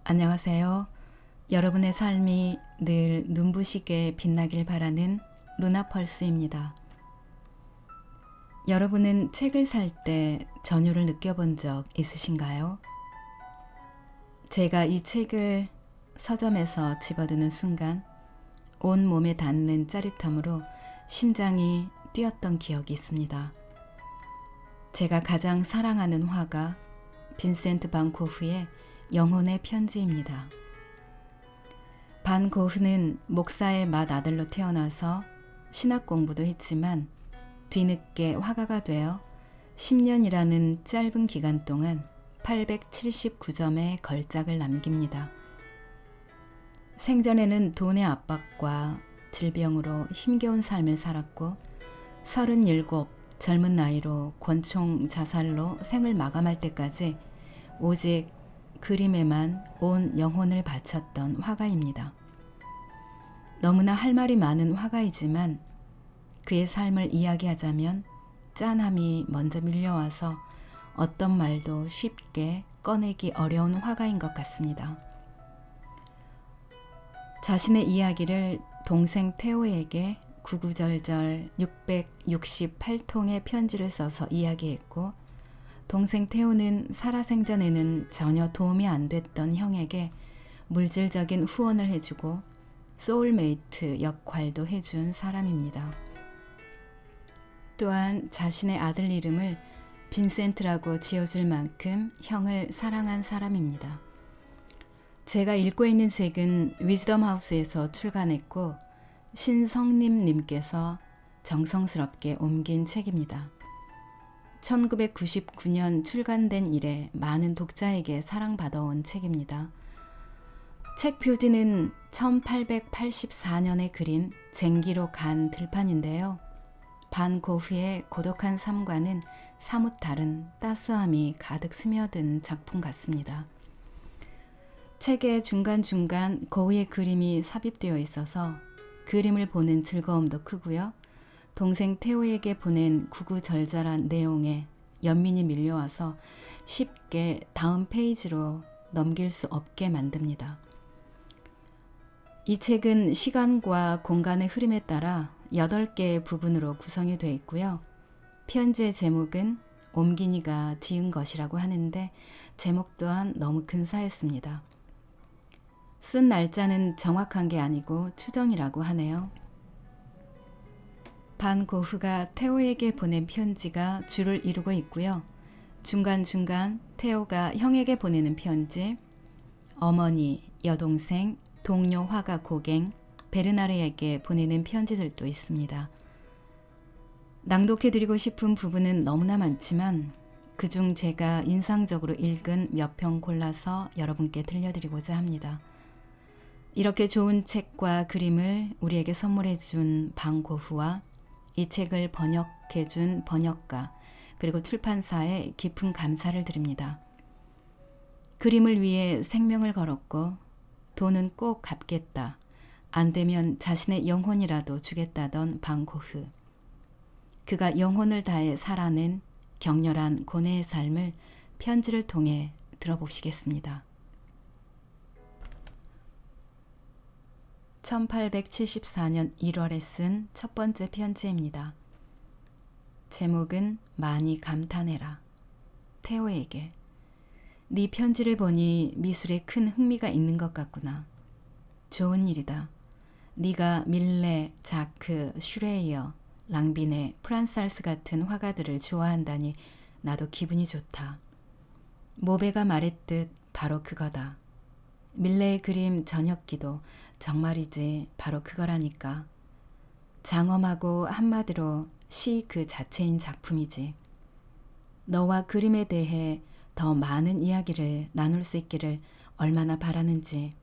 안녕하세요. 여러분의 삶이 늘 눈부시게 빛나길 바라는 루나펄스입니다. 여러분은 책을 살 때 전율을 느껴본 적 있으신가요? 제가 이 책을 서점에서 집어드는 순간 온 몸에 닿는 짜릿함으로 심장이 뛰었던 기억이 있습니다. 제가 가장 사랑하는 화가 빈센트 반 고흐의 영혼의 편지입니다. 반 고흐는 목사의 맏아들로 태어나서 신학 공부도 했지만 뒤늦게 화가가 되어 10년이라는 짧은 기간 동안 879점의 걸작을 남깁니다. 생전에는 돈의 압박과 질병으로 힘겨운 삶을 살았고 37 젊은 나이로 권총 자살로 생을 마감할 때까지 오직 그림에만 온 영혼을 바쳤던 화가입니다. 너무나 할 말이 많은 화가이지만 그의 삶을 이야기하자면 짠함이 먼저 밀려와서 어떤 말도 쉽게 꺼내기 어려운 화가인 것 같습니다. 자신의 이야기를 동생 테오에게 구구절절 668통의 편지를 써서 이야기했고 동생 테오는 살아생전에는 전혀 도움이 안 됐던 형에게 물질적인 후원을 해주고 소울메이트 역할도 해준 사람입니다. 또한 자신의 아들 이름을 빈센트라고 지어줄 만큼 형을 사랑한 사람입니다. 제가 읽고 있는 책은 위즈덤 하우스에서 출간했고 신성림님께서 정성스럽게 옮긴 책입니다. 1999년 출간된 이래 많은 독자에게 사랑받아온 책입니다. 책 표지는 1884년에 그린 쟁기로 간 들판인데요. 반 고흐의 고독한 삶과는 사뭇 다른 따스함이 가득 스며든 작품 같습니다. 책의 중간중간 고흐의 그림이 삽입되어 있어서 그림을 보는 즐거움도 크고요. 동생 테오에게 보낸 구구절절한 내용에 연민이 밀려와서 쉽게 다음 페이지로 넘길 수 없게 만듭니다. 이 책은 시간과 공간의 흐름에 따라 8개의 부분으로 구성이 되어 있고요. 편지의 제목은 옴기니가 지은 것이라고 하는데 제목 또한 너무 근사했습니다. 쓴 날짜는 정확한 게 아니고 추정이라고 하네요. 반 고흐가 테오에게 보낸 편지가 줄을 이루고 있고요. 중간중간 테오가 형에게 보내는 편지, 어머니, 여동생, 동료 화가 고갱, 베르나르에게 보내는 편지들도 있습니다. 낭독해드리고 싶은 부분은 너무나 많지만 그중 제가 인상적으로 읽은 몇 편 골라서 여러분께 들려드리고자 합니다. 이렇게 좋은 책과 그림을 우리에게 선물해준 반 고흐와 이 책을 번역해준 번역가 그리고 출판사에 깊은 감사를 드립니다. 그림을 위해 생명을 걸었고 돈은 꼭 갚겠다. 안 되면 자신의 영혼이라도 주겠다던 반 고흐. 그가 영혼을 다해 살아낸 격렬한 고뇌의 삶을 편지를 통해 들어보시겠습니다. 1874년 1월에 쓴 첫 번째 편지입니다. 제목은 많이 감탄해라. 테오에게. 네 편지를 보니 미술에 큰 흥미가 있는 것 같구나. 좋은 일이다. 네가 밀레, 자크, 슈레이어, 랑비네, 프란살스 같은 화가들을 좋아한다니 나도 기분이 좋다. 모베가 말했듯 바로 그거다. 밀레의 그림 저녁기도 정말이지 바로 그거라니까. 장엄하고 한마디로 시 그 자체인 작품이지. 너와 그림에 대해 더 많은 이야기를 나눌 수 있기를 얼마나 바라는지.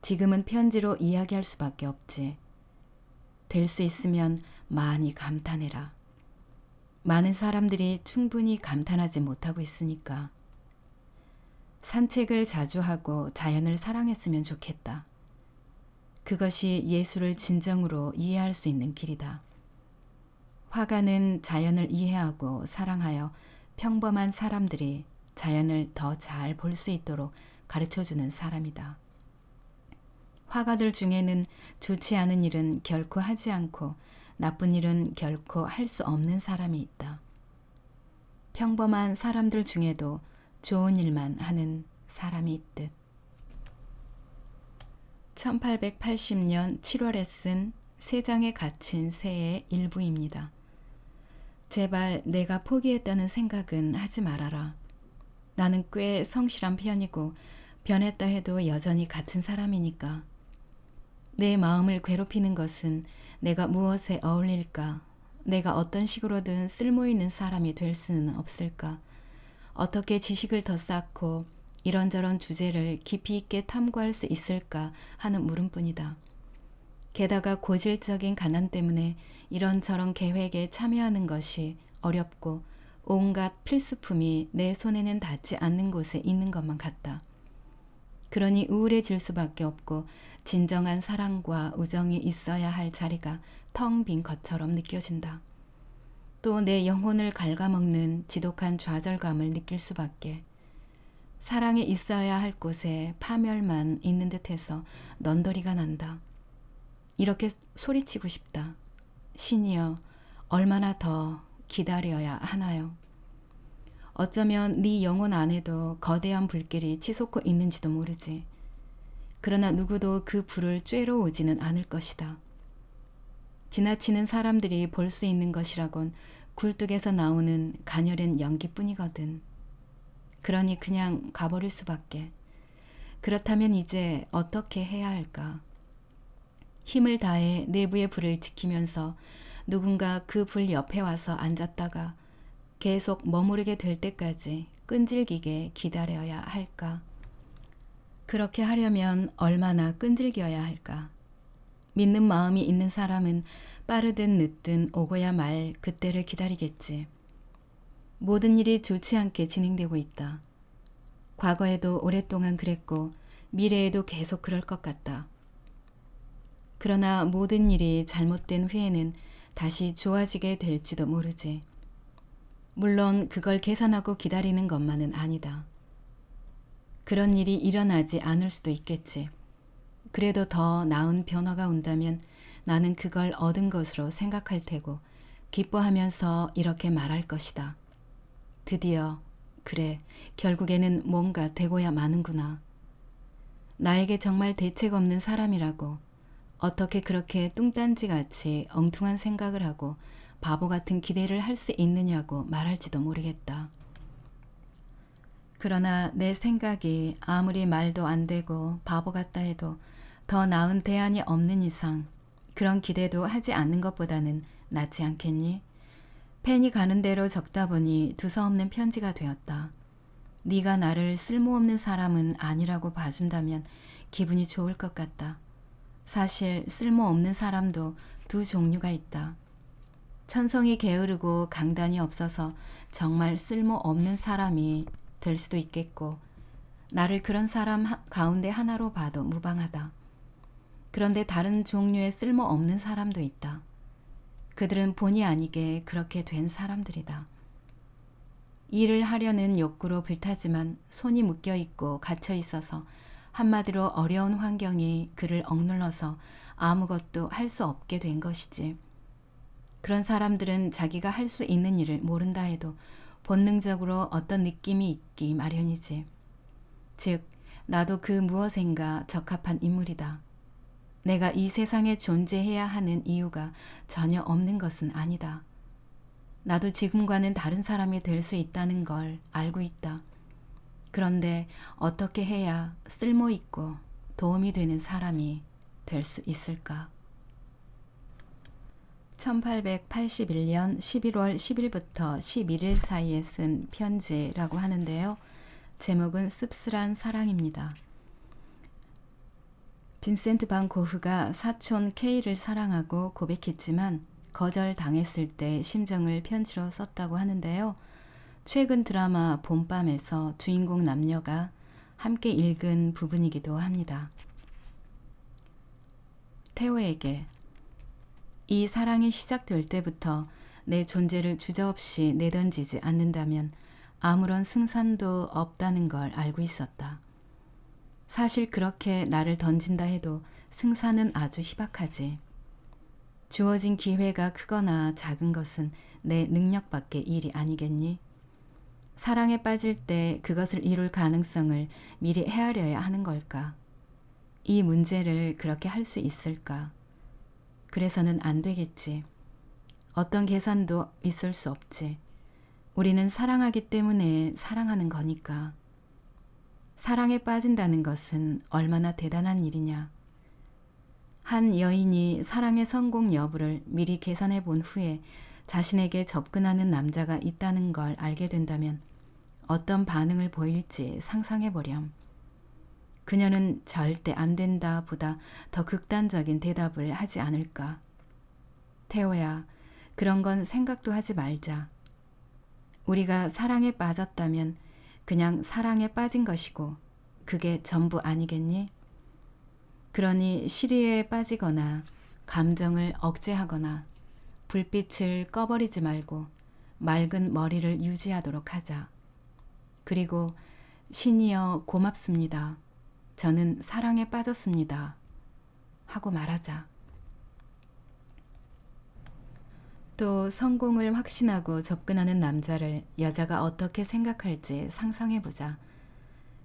지금은 편지로 이야기할 수밖에 없지. 될 수 있으면 많이 감탄해라. 많은 사람들이 충분히 감탄하지 못하고 있으니까. 산책을 자주 하고 자연을 사랑했으면 좋겠다. 그것이 예술을 진정으로 이해할 수 있는 길이다. 화가는 자연을 이해하고 사랑하여 평범한 사람들이 자연을 더 잘 볼 수 있도록 가르쳐주는 사람이다. 화가들 중에는 좋지 않은 일은 결코 하지 않고 나쁜 일은 결코 할 수 없는 사람이 있다. 평범한 사람들 중에도 좋은 일만 하는 사람이 있듯. 1880년 7월에 쓴 세 장에 갇힌 새의 일부입니다. 제발 내가 포기했다는 생각은 하지 말아라. 나는 꽤 성실한 편이고 변했다 해도 여전히 같은 사람이니까. 내 마음을 괴롭히는 것은 내가 무엇에 어울릴까? 내가 어떤 식으로든 쓸모있는 사람이 될 수는 없을까? 어떻게 지식을 더 쌓고 이런저런 주제를 깊이 있게 탐구할 수 있을까 하는 물음뿐이다. 게다가 고질적인 가난 때문에 이런저런 계획에 참여하는 것이 어렵고 온갖 필수품이 내 손에는 닿지 않는 곳에 있는 것만 같다. 그러니 우울해질 수밖에 없고 진정한 사랑과 우정이 있어야 할 자리가 텅 빈 것처럼 느껴진다. 또 내 영혼을 갉아먹는 지독한 좌절감을 느낄 수밖에. 사랑이 있어야 할 곳에 파멸만 있는 듯해서 넌더리가 난다. 이렇게 소리치고 싶다. 신이여, 얼마나 더 기다려야 하나요? 어쩌면 네 영혼 안에도 거대한 불길이 치솟고 있는지도 모르지. 그러나 누구도 그 불을 쬐러 오지는 않을 것이다. 지나치는 사람들이 볼 수 있는 것이라곤 굴뚝에서 나오는 가녀린 연기뿐이거든. 그러니 그냥 가버릴 수밖에. 그렇다면 이제 어떻게 해야 할까? 힘을 다해 내부의 불을 지키면서 누군가 그 불 옆에 와서 앉았다가 계속 머무르게 될 때까지 끈질기게 기다려야 할까? 그렇게 하려면 얼마나 끈질겨야 할까? 믿는 마음이 있는 사람은 빠르든 늦든 오고야 말 그때를 기다리겠지. 모든 일이 좋지 않게 진행되고 있다. 과거에도 오랫동안 그랬고 미래에도 계속 그럴 것 같다. 그러나 모든 일이 잘못된 후에는 다시 좋아지게 될지도 모르지. 물론 그걸 계산하고 기다리는 것만은 아니다. 그런 일이 일어나지 않을 수도 있겠지. 그래도 더 나은 변화가 온다면 나는 그걸 얻은 것으로 생각할 테고 기뻐하면서 이렇게 말할 것이다. 드디어, 그래, 결국에는 뭔가 되고야 마는구나. 나에게 정말 대책 없는 사람이라고 어떻게 그렇게 뚱딴지같이 엉뚱한 생각을 하고 바보 같은 기대를 할 수 있느냐고 말할지도 모르겠다. 그러나 내 생각이 아무리 말도 안 되고 바보 같다 해도 더 나은 대안이 없는 이상 그런 기대도 하지 않는 것보다는 낫지 않겠니? 펜이 가는 대로 적다 보니 두서없는 편지가 되었다. 네가 나를 쓸모없는 사람은 아니라고 봐준다면 기분이 좋을 것 같다. 사실 쓸모없는 사람도 두 종류가 있다. 천성이 게으르고 강단이 없어서 정말 쓸모없는 사람이 될 수도 있겠고 나를 그런 사람 가운데 하나로 봐도 무방하다. 그런데 다른 종류의 쓸모없는 사람도 있다. 그들은 본의 아니게 그렇게 된 사람들이다. 일을 하려는 욕구로 불타지만 손이 묶여 있고 갇혀 있어서 한마디로 어려운 환경이 그를 억눌러서 아무것도 할 수 없게 된 것이지. 그런 사람들은 자기가 할 수 있는 일을 모른다 해도 본능적으로 어떤 느낌이 있기 마련이지. 즉, 나도 그 무엇인가 적합한 인물이다. 내가 이 세상에 존재해야 하는 이유가 전혀 없는 것은 아니다. 나도 지금과는 다른 사람이 될 수 있다는 걸 알고 있다. 그런데 어떻게 해야 쓸모있고 도움이 되는 사람이 될 수 있을까? 1881년 11월 10일부터 11일 사이에 쓴 편지라고 하는데요. 제목은 씁쓸한 사랑입니다. 빈센트 반 고흐가 사촌 K를 사랑하고 고백했지만 거절당했을 때 심정을 편지로 썼다고 하는데요. 최근 드라마 봄밤에서 주인공 남녀가 함께 읽은 부분이기도 합니다. 태호에게 이 사랑이 시작될 때부터 내 존재를 주저없이 내던지지 않는다면 아무런 승산도 없다는 걸 알고 있었다. 사실 그렇게 나를 던진다 해도 승산은 아주 희박하지. 주어진 기회가 크거나 작은 것은 내 능력 밖의 일이 아니겠니? 사랑에 빠질 때 그것을 이룰 가능성을 미리 헤아려야 하는 걸까? 이 문제를 그렇게 할 수 있을까? 그래서는 안 되겠지. 어떤 계산도 있을 수 없지. 우리는 사랑하기 때문에 사랑하는 거니까. 사랑에 빠진다는 것은 얼마나 대단한 일이냐. 한 여인이 사랑의 성공 여부를 미리 계산해 본 후에 자신에게 접근하는 남자가 있다는 걸 알게 된다면 어떤 반응을 보일지 상상해 보렴. 그녀는 절대 안 된다 보다 더 극단적인 대답을 하지 않을까. 태호야, 그런 건 생각도 하지 말자. 우리가 사랑에 빠졌다면 그냥 사랑에 빠진 것이고 그게 전부 아니겠니? 그러니 시리에 빠지거나 감정을 억제하거나 불빛을 꺼버리지 말고 맑은 머리를 유지하도록 하자. 그리고 신이여 고맙습니다. 저는 사랑에 빠졌습니다. 하고 말하자. 또 성공을 확신하고 접근하는 남자를 여자가 어떻게 생각할지 상상해보자.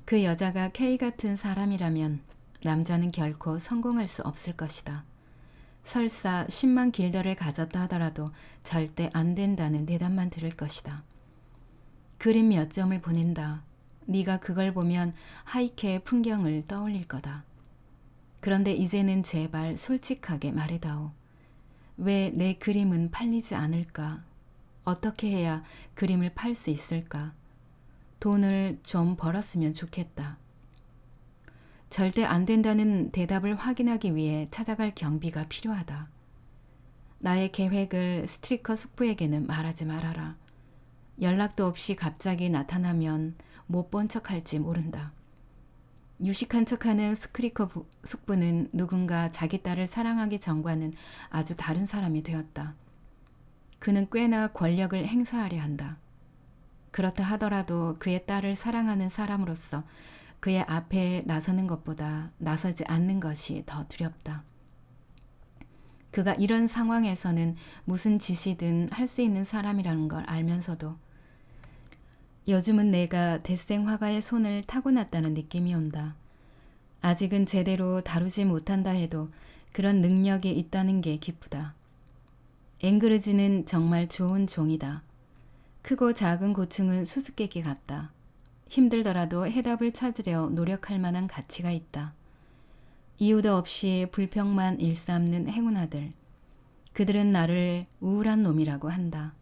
그 여자가 K 같은 사람이라면 남자는 결코 성공할 수 없을 것이다. 설사 10만 길더를 가졌다 하더라도 절대 안 된다는 대답만 들을 것이다. 그림 몇 점을 보낸다. 네가 그걸 보면 하이케의 풍경을 떠올릴 거다. 그런데 이제는 제발 솔직하게 말해다오. 왜 내 그림은 팔리지 않을까? 어떻게 해야 그림을 팔 수 있을까? 돈을 좀 벌었으면 좋겠다. 절대 안 된다는 대답을 확인하기 위해 찾아갈 경비가 필요하다. 나의 계획을 스트리커 숙부에게는 말하지 말아라. 연락도 없이 갑자기 나타나면 못 본 척할지 모른다. 유식한 척하는 스크리커 숙부는 누군가 자기 딸을 사랑하기 전과는 아주 다른 사람이 되었다. 그는 꽤나 권력을 행사하려 한다. 그렇다 하더라도 그의 딸을 사랑하는 사람으로서 그의 앞에 나서는 것보다 나서지 않는 것이 더 두렵다. 그가 이런 상황에서는 무슨 짓이든 할 수 있는 사람이라는 걸 알면서도 요즘은 내가 대생 화가의 손을 타고났다는 느낌이 온다. 아직은 제대로 다루지 못한다 해도 그런 능력이 있다는 게 기쁘다. 앵그르지는 정말 좋은 종이다. 크고 작은 고충은 수수께끼 같다. 힘들더라도 해답을 찾으려 노력할 만한 가치가 있다. 이유도 없이 불평만 일삼는 행운아들. 그들은 나를 우울한 놈이라고 한다.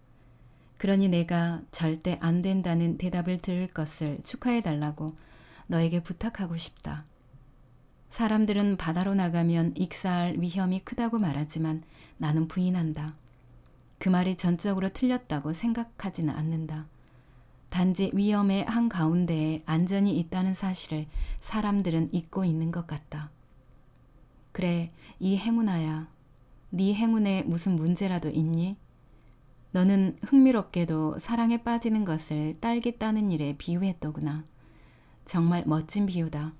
그러니 내가 절대 안 된다는 대답을 들을 것을 축하해달라고 너에게 부탁하고 싶다. 사람들은 바다로 나가면 익사할 위험이 크다고 말하지만 나는 부인한다. 그 말이 전적으로 틀렸다고 생각하지는 않는다. 단지 위험의 한가운데에 안전이 있다는 사실을 사람들은 잊고 있는 것 같다. 그래, 이 행운아야. 네 행운에 무슨 문제라도 있니? 너는 흥미롭게도 사랑에 빠지는 것을 딸기 따는 일에 비유했더구나. 정말 멋진 비유다.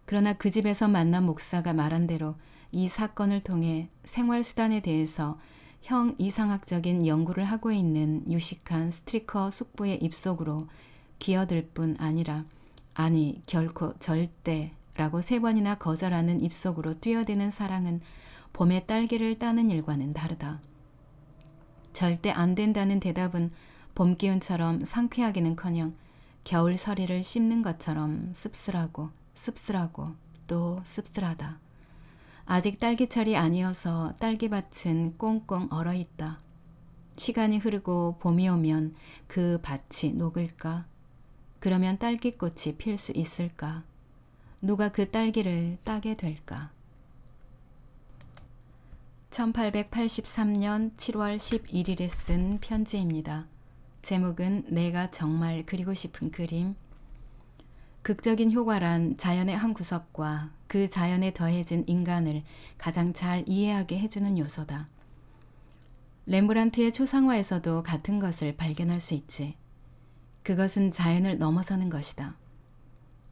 그러나 그 집에서 만난 목사가 말한 대로 이 사건을 통해 생활수단에 대해서 형 이상학적인 연구를 하고 있는 유식한 스트리커 숙부의 입속으로 기어들 뿐 아니라 아니 결코 절대라고 3번이나 거절하는 입속으로 뛰어드는 사랑은 봄의 딸기를 따는 일과는 다르다. 절대 안 된다는 대답은 봄 기운처럼 상쾌하기는커녕 겨울 서리를 씹는 것처럼 씁쓸하고 씁쓸하고 또 씁쓸하다. 아직 딸기철이 아니어서 딸기밭은 꽁꽁 얼어있다. 시간이 흐르고 봄이 오면 그 밭이 녹을까? 그러면 딸기꽃이 필 수 있을까? 누가 그 딸기를 따게 될까? 1883년 7월 11일에 쓴 편지입니다. 제목은 내가 정말 그리고 싶은 그림. 극적인 효과란 자연의 한 구석과 그 자연에 더해진 인간을 가장 잘 이해하게 해주는 요소다. 렘브란트의 초상화에서도 같은 것을 발견할 수 있지. 그것은 자연을 넘어서는 것이다.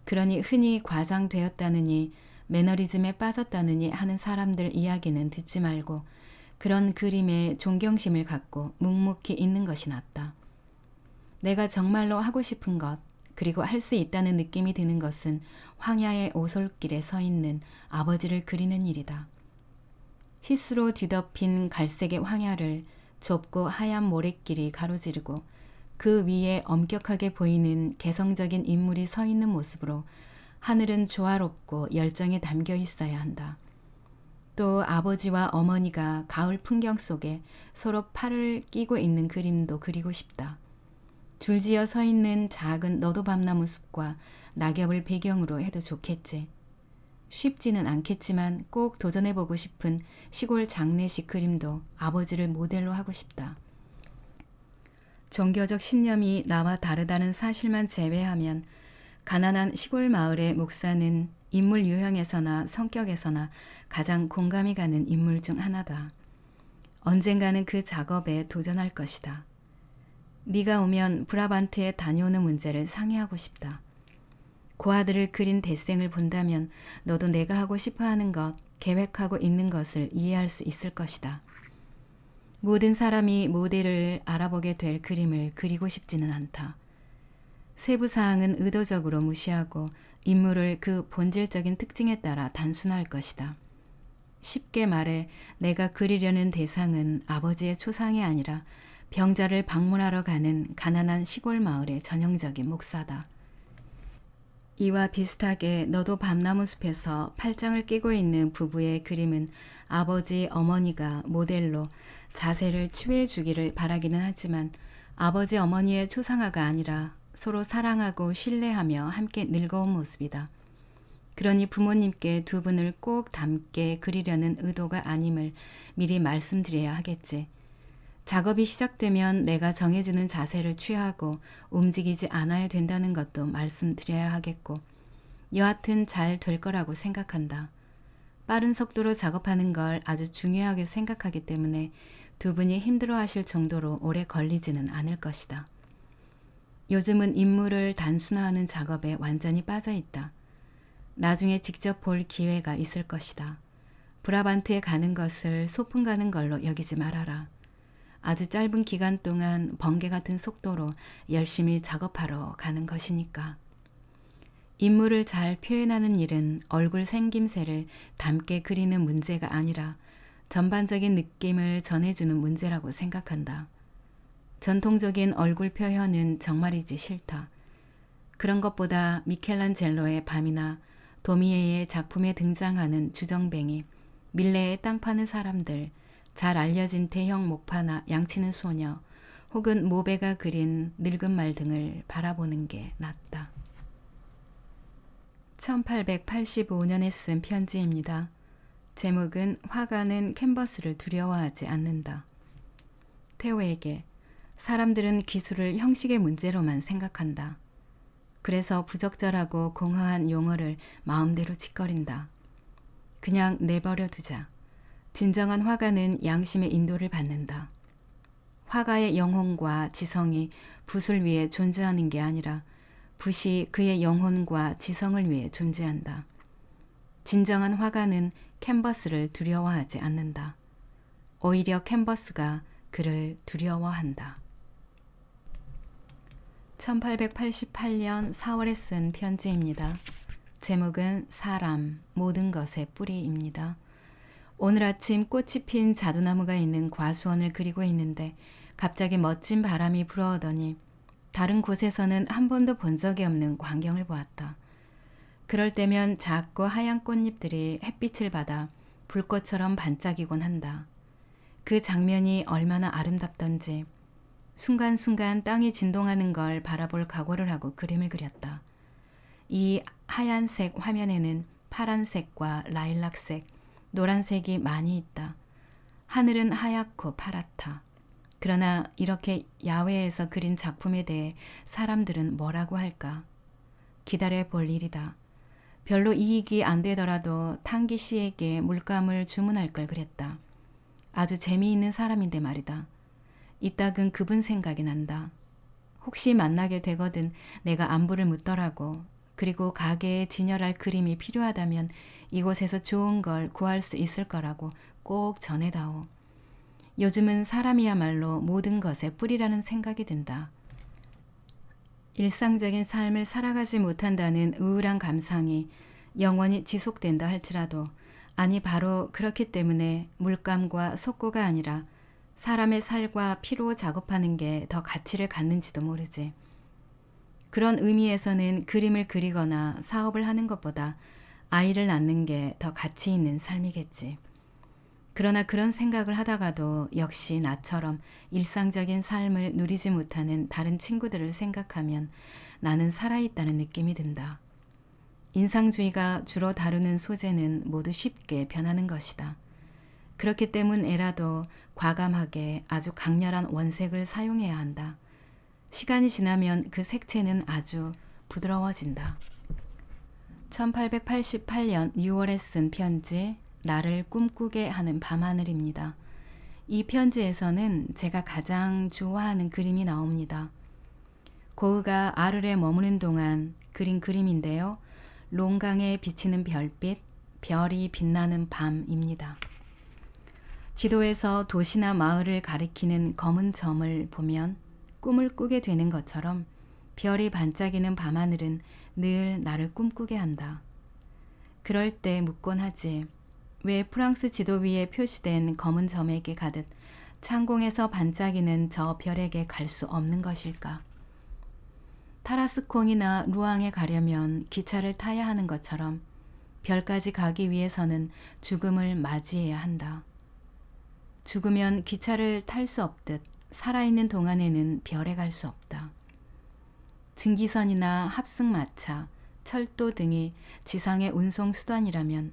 그러니 흔히 과장되었다느니 매너리즘에 빠졌다느니 하는 사람들 이야기는 듣지 말고 그런 그림에 존경심을 갖고 묵묵히 있는 것이 낫다. 내가 정말로 하고 싶은 것, 그리고 할 수 있다는 느낌이 드는 것은 황야의 오솔길에 서 있는 아버지를 그리는 일이다. 휘스로 뒤덮인 갈색의 황야를 좁고 하얀 모래길이 가로지르고 그 위에 엄격하게 보이는 개성적인 인물이 서 있는 모습으로 하늘은 조화롭고 열정에 담겨 있어야 한다. 또 아버지와 어머니가 가을 풍경 속에 서로 팔을 끼고 있는 그림도 그리고 싶다. 줄지어 서 있는 작은 너도밤나무 숲과 낙엽을 배경으로 해도 좋겠지. 쉽지는 않겠지만 꼭 도전해보고 싶은 시골 장례식 그림도 아버지를 모델로 하고 싶다. 종교적 신념이 나와 다르다는 사실만 제외하면 가난한 시골 마을의 목사는 인물 유형에서나 성격에서나 가장 공감이 가는 인물 중 하나다. 언젠가는 그 작업에 도전할 것이다. 네가 오면 브라반트에 다녀오는 문제를 상의하고 싶다. 고아들을 그린 데생을 본다면 너도 내가 하고 싶어하는 것, 계획하고 있는 것을 이해할 수 있을 것이다. 모든 사람이 모델을 알아보게 될 그림을 그리고 싶지는 않다. 세부사항은 의도적으로 무시하고 인물을 그 본질적인 특징에 따라 단순화할 것이다. 쉽게 말해 내가 그리려는 대상은 아버지의 초상이 아니라 병자를 방문하러 가는 가난한 시골 마을의 전형적인 목사다. 이와 비슷하게 너도 밤나무 숲에서 팔짱을 끼고 있는 부부의 그림은 아버지, 어머니가 모델로 자세를 취해 주기를 바라기는 하지만 아버지, 어머니의 초상화가 아니라 서로 사랑하고 신뢰하며 함께 늙어온 모습이다. 그러니 부모님께 두 분을 꼭 닮게 그리려는 의도가 아님을 미리 말씀드려야 하겠지. 작업이 시작되면 내가 정해주는 자세를 취하고 움직이지 않아야 된다는 것도 말씀드려야 하겠고, 여하튼 잘 될 거라고 생각한다. 빠른 속도로 작업하는 걸 아주 중요하게 생각하기 때문에 두 분이 힘들어하실 정도로 오래 걸리지는 않을 것이다. 요즘은 인물을 단순화하는 작업에 완전히 빠져 있다. 나중에 직접 볼 기회가 있을 것이다. 브라반트에 가는 것을 소풍 가는 걸로 여기지 말아라. 아주 짧은 기간 동안 번개 같은 속도로 열심히 작업하러 가는 것이니까. 인물을 잘 표현하는 일은 얼굴 생김새를 닮게 그리는 문제가 아니라 전반적인 느낌을 전해주는 문제라고 생각한다. 전통적인 얼굴 표현은 정말이지 싫다. 그런 것보다 미켈란젤로의 밤이나 도미에의 작품에 등장하는 주정뱅이, 밀레의 땅 파는 사람들, 잘 알려진 대형 목파나 양치는 소녀, 혹은 모베가 그린 늙은 말 등을 바라보는 게 낫다. 1885년에 쓴 편지입니다. 제목은 화가는 캔버스를 두려워하지 않는다. 테오에게 사람들은 기술을 형식의 문제로만 생각한다. 그래서 부적절하고 공허한 용어를 마음대로 짓거린다. 그냥 내버려 두자. 진정한 화가는 양심의 인도를 받는다. 화가의 영혼과 지성이 붓을 위해 존재하는 게 아니라 붓이 그의 영혼과 지성을 위해 존재한다. 진정한 화가는 캔버스를 두려워하지 않는다. 오히려 캔버스가 그를 두려워한다. 1888년 4월에 쓴 편지입니다. 제목은 사람, 모든 것의 뿌리입니다. 오늘 아침 꽃이 핀 자두나무가 있는 과수원을 그리고 있는데 갑자기 멋진 바람이 불어오더니 다른 곳에서는 한 번도 본 적이 없는 광경을 보았다. 그럴 때면 작고 하얀 꽃잎들이 햇빛을 받아 불꽃처럼 반짝이곤 한다. 그 장면이 얼마나 아름답던지 순간순간 땅이 진동하는 걸 바라볼 각오를 하고 그림을 그렸다. 이 하얀색 화면에는 파란색과 라일락색, 노란색이 많이 있다. 하늘은 하얗고 파랗다. 그러나 이렇게 야외에서 그린 작품에 대해 사람들은 뭐라고 할까? 기다려 볼 일이다. 별로 이익이 안 되더라도 탕기 씨에게 물감을 주문할 걸 그랬다. 아주 재미있는 사람인데 말이다. 이따금 그분 생각이 난다. 혹시 만나게 되거든 내가 안부를 묻더라고. 그리고 가게에 진열할 그림이 필요하다면 이곳에서 좋은 걸 구할 수 있을 거라고 꼭 전해다오. 요즘은 사람이야말로 모든 것의 뿌리라는 생각이 든다. 일상적인 삶을 살아가지 못한다는 우울한 감상이 영원히 지속된다 할지라도, 아니 바로 그렇기 때문에 물감과 속고가 아니라 사람의 살과 피로 작업하는 게 더 가치를 갖는지도 모르지. 그런 의미에서는 그림을 그리거나 사업을 하는 것보다 아이를 낳는 게 더 가치 있는 삶이겠지. 그러나 그런 생각을 하다가도 역시 나처럼 일상적인 삶을 누리지 못하는 다른 친구들을 생각하면 나는 살아있다는 느낌이 든다. 인상주의가 주로 다루는 소재는 모두 쉽게 변하는 것이다. 그렇기 때문에라도 과감하게 아주 강렬한 원색을 사용해야 한다. 시간이 지나면 그 색채는 아주 부드러워진다. 1888년 6월에 쓴 편지, 나를 꿈꾸게 하는 밤하늘입니다. 이 편지에서는 제가 가장 좋아하는 그림이 나옵니다. 고흐가 아르레 머무는 동안 그린 그림인데요. 롱강에 비치는 별빛, 별이 빛나는 밤입니다. 지도에서 도시나 마을을 가리키는 검은 점을 보면 꿈을 꾸게 되는 것처럼 별이 반짝이는 밤하늘은 늘 나를 꿈꾸게 한다. 그럴 때 묻곤 하지. 왜 프랑스 지도 위에 표시된 검은 점에게 가듯 창공에서 반짝이는 저 별에게 갈 수 없는 것일까? 타라스콩이나 루앙에 가려면 기차를 타야 하는 것처럼 별까지 가기 위해서는 죽음을 맞이해야 한다. 죽으면 기차를 탈 수 없듯 살아있는 동안에는 별에 갈 수 없다. 증기선이나 합승마차, 철도 등이 지상의 운송수단이라면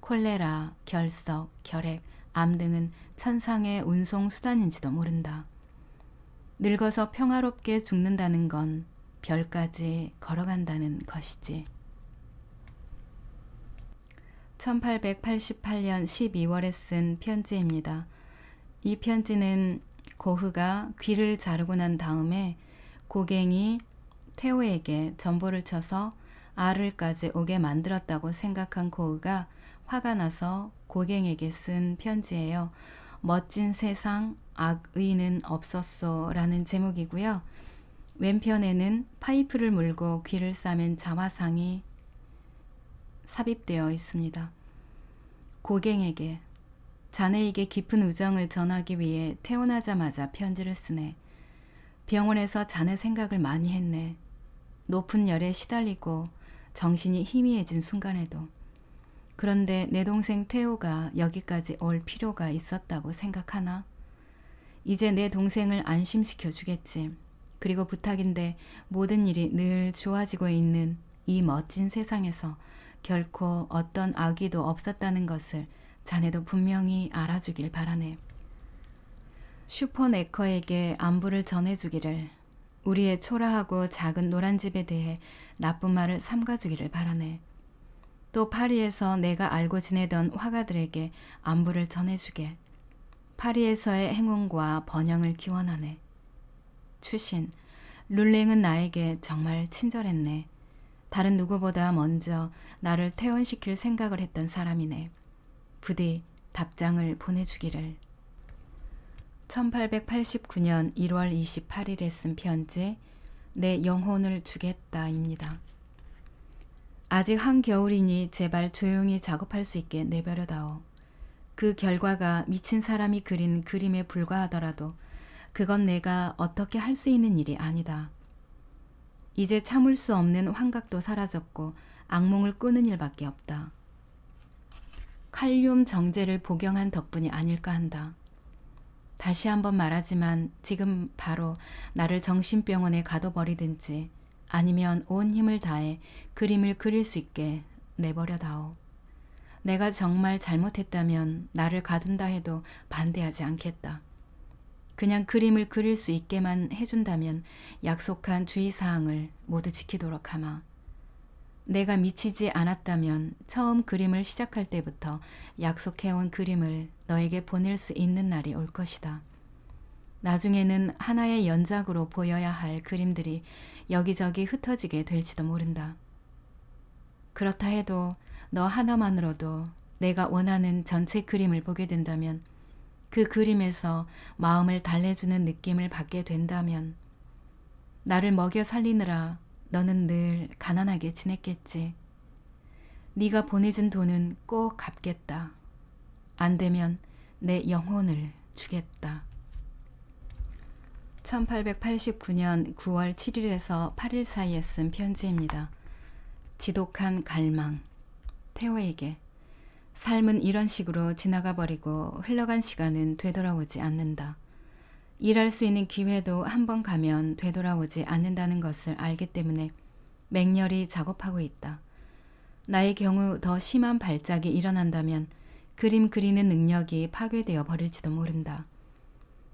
콜레라, 결석, 결핵, 암 등은 천상의 운송수단인지도 모른다. 늙어서 평화롭게 죽는다는 건 별까지 걸어간다는 것이지. 1888년 12월에 쓴 편지입니다. 이 편지는 고흐가 귀를 자르고 난 다음에 고갱이 테오에게 전보를 쳐서 아르까지 오게 만들었다고 생각한 고흐가 화가 나서 고갱에게 쓴 편지예요. 멋진 세상, 악의는 없었소 라는 제목이고요. 왼편에는 파이프를 물고 귀를 싸맨 자화상이 삽입되어 있습니다. 고갱에게, 자네에게 깊은 우정을 전하기 위해 태어나자마자 편지를 쓰네. 병원에서 자네 생각을 많이 했네. 높은 열에 시달리고 정신이 희미해진 순간에도. 그런데 내 동생 태호가 여기까지 올 필요가 있었다고 생각하나? 이제 내 동생을 안심시켜 주겠지. 그리고 부탁인데 모든 일이 늘 좋아지고 있는 이 멋진 세상에서 결코 어떤 악의도 없었다는 것을 자네도 분명히 알아주길 바라네. 슈퍼네커에게 안부를 전해주기를, 우리의 초라하고 작은 노란 집에 대해 나쁜 말을 삼가주기를 바라네. 또 파리에서 내가 알고 지내던 화가들에게 안부를 전해주게. 파리에서의 행운과 번영을 기원하네. 추신, 룰랭은 나에게 정말 친절했네. 다른 누구보다 먼저 나를 퇴원시킬 생각을 했던 사람이네. 부디 답장을 보내주기를. 1889년 1월 28일에 쓴 편지, 내 영혼을 주겠다입니다. 아직 한겨울이니 제발 조용히 작업할 수 있게 내버려다오. 그 결과가 미친 사람이 그린 그림에 불과하더라도 그건 내가 어떻게 할 수 있는 일이 아니다. 이제 참을 수 없는 환각도 사라졌고 악몽을 꾸는 일밖에 없다. 칼륨 정제를 복용한 덕분이 아닐까 한다. 다시 한번 말하지만 지금 바로 나를 정신병원에 가둬버리든지 아니면 온 힘을 다해 그림을 그릴 수 있게 내버려다오. 내가 정말 잘못했다면 나를 가둔다 해도 반대하지 않겠다. 그냥 그림을 그릴 수 있게만 해준다면 약속한 주의사항을 모두 지키도록 하마. 내가 미치지 않았다면 처음 그림을 시작할 때부터 약속해온 그림을 너에게 보낼 수 있는 날이 올 것이다. 나중에는 하나의 연작으로 보여야 할 그림들이 여기저기 흩어지게 될지도 모른다. 그렇다 해도 너 하나만으로도 내가 원하는 전체 그림을 보게 된다면, 그 그림에서 마음을 달래주는 느낌을 받게 된다면, 나를 먹여 살리느라 너는 늘 가난하게 지냈겠지. 네가 보내준 돈은 꼭 갚겠다. 안 되면 내 영혼을 주겠다. 1889년 9월 7일에서 8일 사이에 쓴 편지입니다. 지독한 갈망. 태호에게. 삶은 이런 식으로 지나가 버리고 흘러간 시간은 되돌아오지 않는다. 일할 수 있는 기회도 한 번 가면 되돌아오지 않는다는 것을 알기 때문에 맹렬히 작업하고 있다. 나의 경우 더 심한 발작이 일어난다면 그림 그리는 능력이 파괴되어 버릴지도 모른다.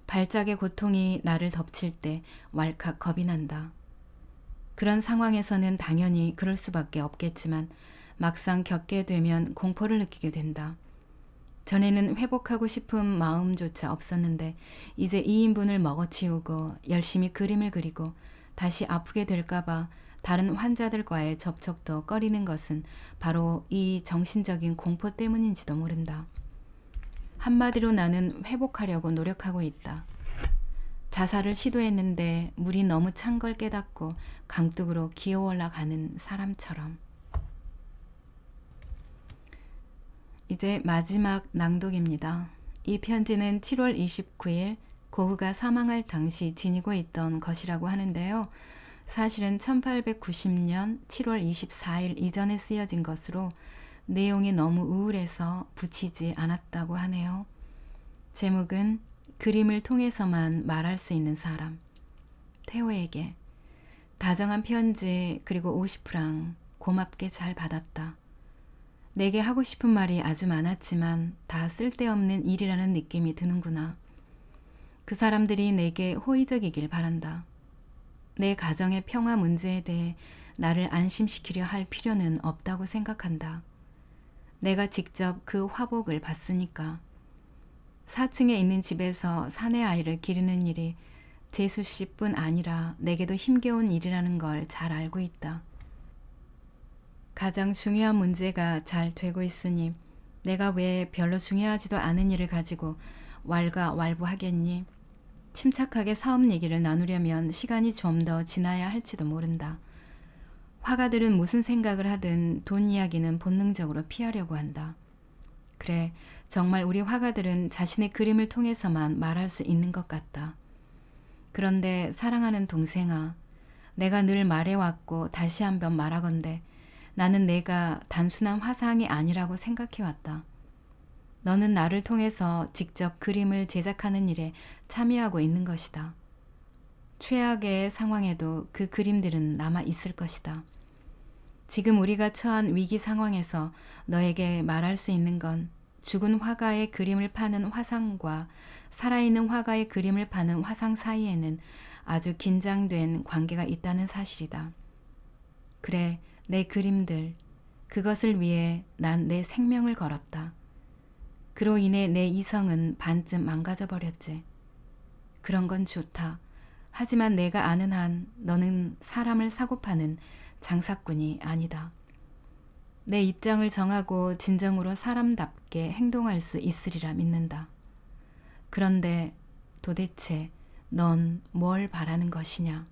발작의 고통이 나를 덮칠 때 왈칵 겁이 난다. 그런 상황에서는 당연히 그럴 수밖에 없겠지만 막상 겪게 되면 공포를 느끼게 된다. 전에는 회복하고 싶은 마음조차 없었는데 이제 2인분을 먹어치우고 열심히 그림을 그리고 다시 아프게 될까봐 다른 환자들과의 접촉도 꺼리는 것은 바로 이 정신적인 공포 때문인지도 모른다. 한마디로 나는 회복하려고 노력하고 있다. 자살을 시도했는데 물이 너무 찬 걸 깨닫고 강둑으로 기어 올라가는 사람처럼. 이제 마지막 낭독입니다. 이 편지는 7월 29일 고흐가 사망할 당시 지니고 있던 것이라고 하는데요. 사실은 1890년 7월 24일 이전에 쓰여진 것으로 내용이 너무 우울해서 붙이지 않았다고 하네요. 제목은 그림을 통해서만 말할 수 있는 사람. 태호에게. 다정한 편지 그리고 50프랑 고맙게 잘 받았다. 내게 하고 싶은 말이 아주 많았지만 다 쓸데없는 일이라는 느낌이 드는구나. 그 사람들이 내게 호의적이길 바란다. 내 가정의 평화 문제에 대해 나를 안심시키려 할 필요는 없다고 생각한다. 내가 직접 그 화복을 봤으니까. 4층에 있는 집에서 사내 아이를 기르는 일이 재수 씨뿐 아니라 내게도 힘겨운 일이라는 걸 잘 알고 있다. 가장 중요한 문제가 잘 되고 있으니 내가 왜 별로 중요하지도 않은 일을 가지고 왈가왈부하겠니? 침착하게 사업 얘기를 나누려면 시간이 좀 더 지나야 할지도 모른다. 화가들은 무슨 생각을 하든 돈 이야기는 본능적으로 피하려고 한다. 그래, 정말 우리 화가들은 자신의 그림을 통해서만 말할 수 있는 것 같다. 그런데 사랑하는 동생아, 내가 늘 말해왔고 다시 한번 말하건대 나는 내가 단순한 화상이 아니라고 생각해왔다. 너는 나를 통해서 직접 그림을 제작하는 일에 참여하고 있는 것이다. 최악의 상황에도 그 그림들은 남아 있을 것이다. 지금 우리가 처한 위기 상황에서 너에게 말할 수 있는 건 죽은 화가의 그림을 파는 화상과 살아있는 화가의 그림을 파는 화상 사이에는 아주 긴장된 관계가 있다는 사실이다. 그래, 내 그림들, 그것을 위해 난 내 생명을 걸었다. 그로 인해 내 이성은 반쯤 망가져 버렸지. 그런 건 좋다. 하지만 내가 아는 한 너는 사람을 사고파는 장사꾼이 아니다. 내 입장을 정하고 진정으로 사람답게 행동할 수 있으리라 믿는다. 그런데 도대체 넌 뭘 바라는 것이냐?